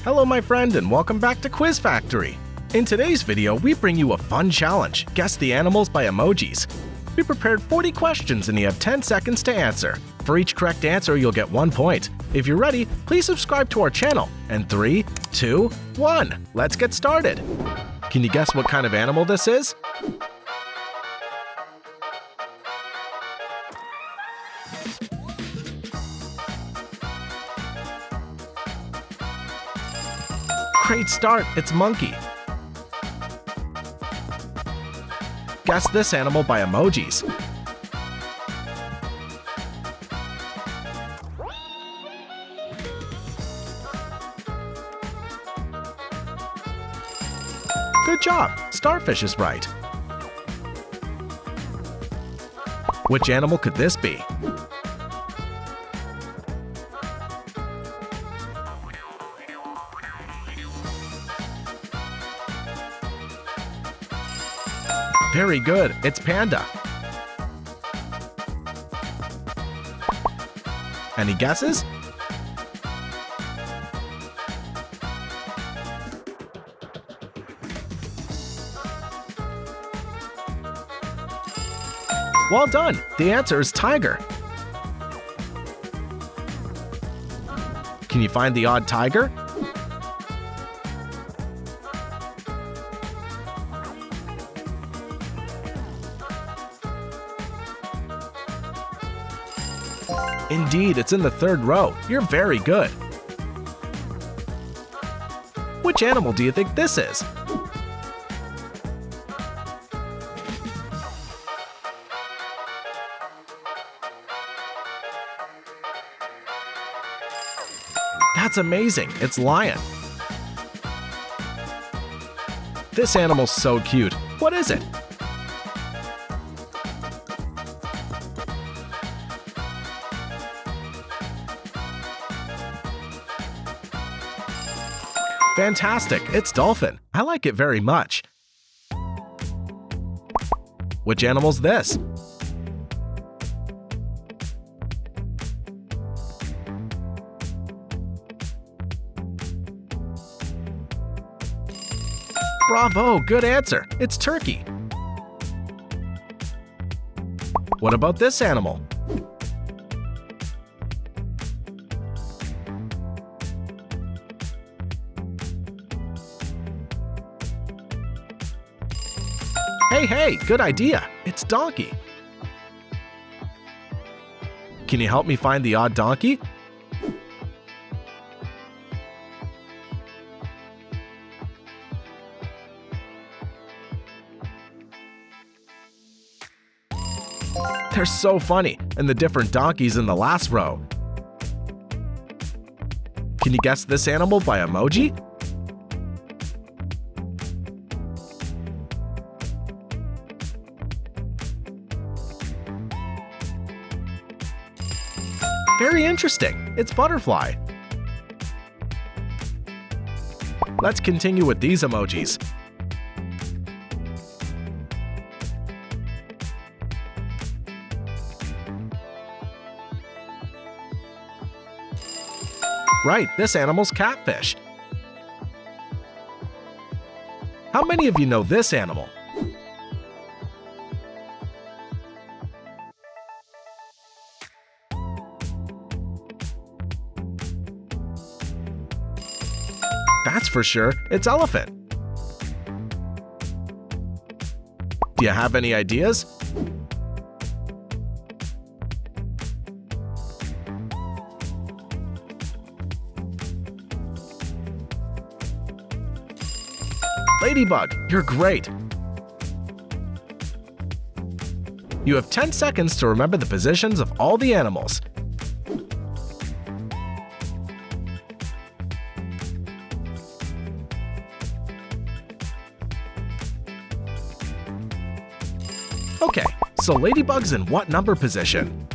Hello my friend and welcome back to Quiz Factory. In today's video, we bring you a fun challenge, guess the animals by emojis. We prepared 40 questions and you have 10 seconds to answer. For each correct answer, you'll get 1 point. If you're ready, please subscribe to our channel. And 3, 2, 1, let's get started. Can you guess what kind of animal this is? Great start, it's monkey. Guess this animal by emojis. Good job, starfish is right. Which animal could this be? Very good, it's panda. Any guesses? Well done! The answer is tiger. Can you find the odd tiger? Indeed, it's in the third row. You're very good. Which animal do you think this is? That's amazing, it's lion. This animal's so cute. What is it? Fantastic, it's dolphin. I like it very much. Which animal's this? Bravo, good answer. It's turkey. What about this animal? Hey, good idea. It's donkey. Can you help me find the odd donkey? They're so funny, and the different donkeys in the last row. Can you guess this animal by emoji? Very interesting, it's butterfly. Let's continue with these emojis. Right, this animal's catfish. How many of you know this animal? That's for sure, it's elephant. Do you have any ideas? Ladybug, you're great! You have 10 seconds to remember the positions of all the animals. Okay, so ladybug's in what number position?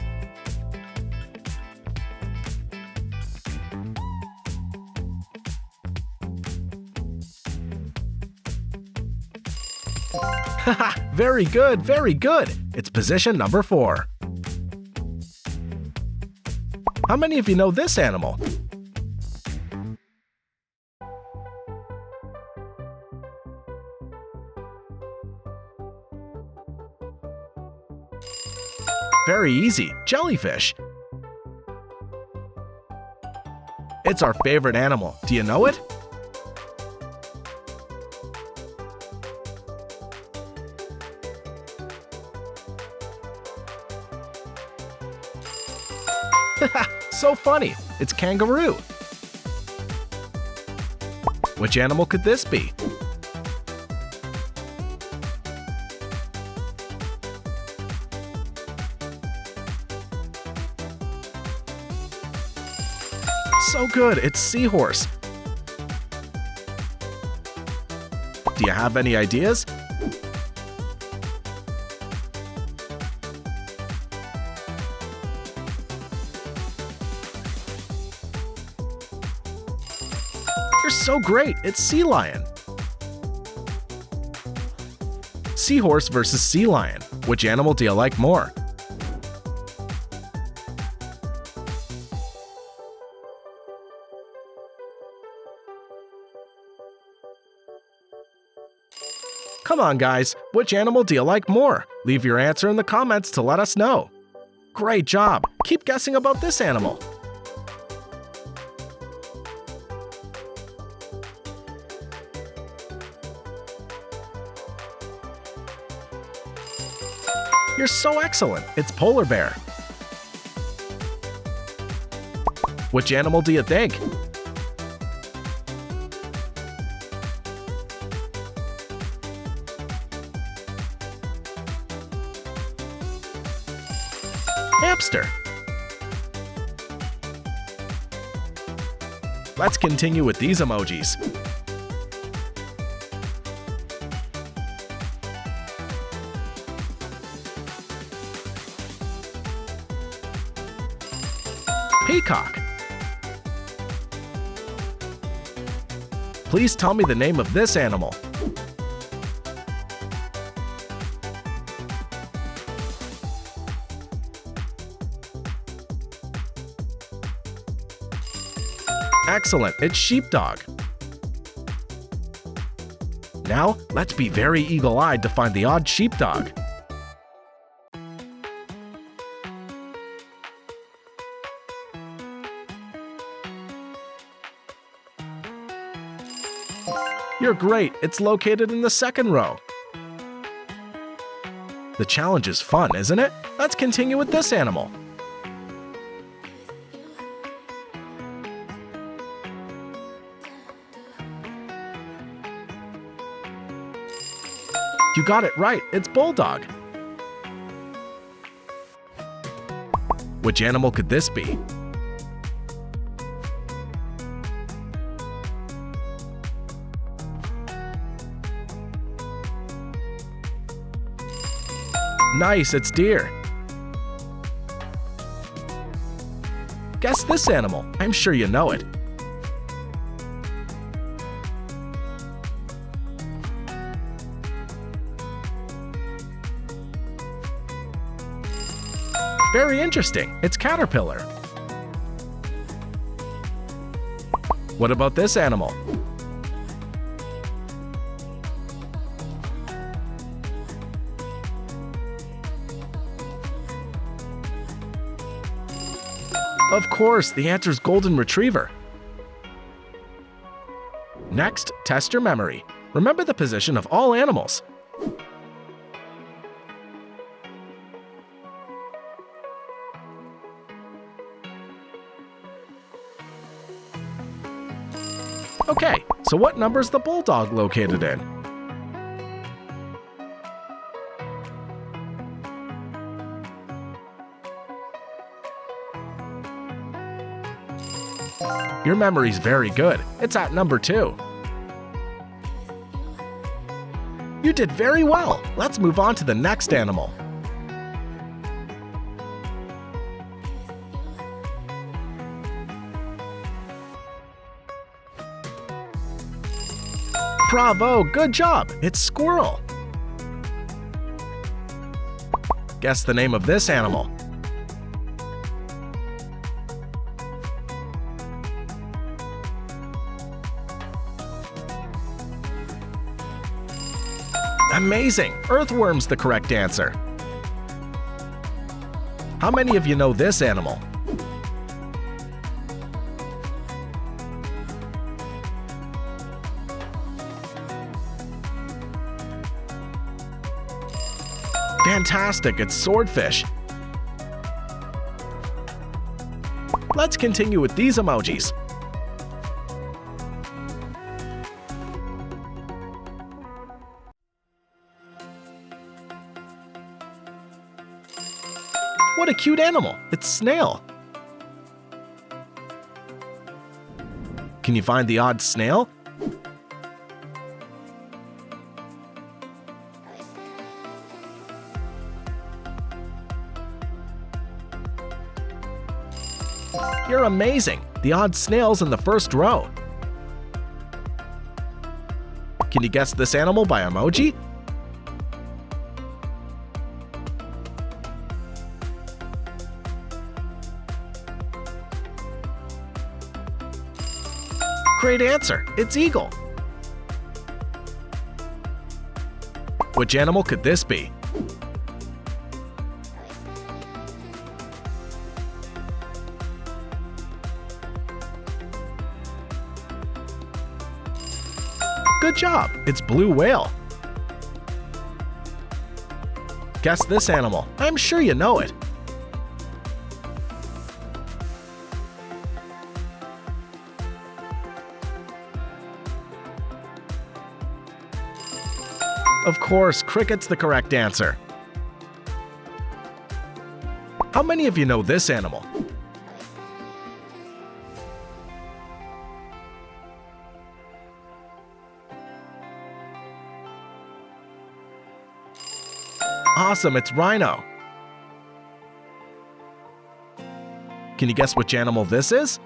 Haha, very good, very good! It's position number 4. How many of you know this animal? Very easy, jellyfish. It's our favorite animal. Do you know it? So funny! It's kangaroo. Which animal could this be? So good, it's seahorse. Do you have any ideas? You're so great, it's sea lion. Seahorse versus sea lion. Which animal do you like more? Come on, guys, which animal do you like more? Leave your answer in the comments to let us know. Great job! Keep guessing about this animal. You're so excellent! It's polar bear. Which animal do you think? Hamster. Let's continue with these emojis. Peacock. Please tell me the name of this animal. Excellent, it's sheepdog. Now, let's be very eagle-eyed to find the odd sheepdog. You're great, it's located in the second row. The challenge is fun, isn't it? Let's continue with this animal. You got it right, it's bulldog. Which animal could this be? Nice, it's deer. Guess this animal. I'm sure you know it. Very interesting. It's caterpillar. What about this animal? Of course, the answer is golden retriever. Next, test your memory. Remember the position of all animals. Okay, so what number is the bulldog located in? Your memory's very good. It's at number 2. You did very well. Let's move on to the next animal. Bravo, good job. It's squirrel. Guess the name of this animal. Amazing! Earthworm's the correct answer. How many of you know this animal? Fantastic, it's swordfish. Let's continue with these emojis. What a cute animal! It's snail. Can you find the odd snail? You're amazing! The odd snail's in the first row. Can you guess this animal by emoji? Great answer! It's eagle. Which animal could this be? Good job! It's blue whale. Guess this animal. I'm sure you know it. Of course, cricket's the correct answer. How many of you know this animal? Awesome, it's rhino. Can you guess which animal this is?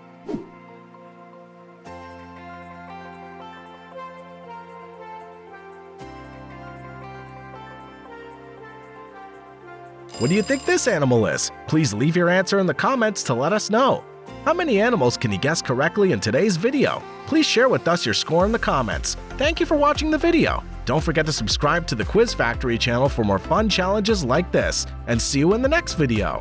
What do you think this animal is? Please leave your answer in the comments to let us know. How many animals can you guess correctly in today's video? Please share with us your score in the comments. Thank you for watching the video. Don't forget to subscribe to the Quiz Factory channel for more fun challenges like this, and see you in the next video.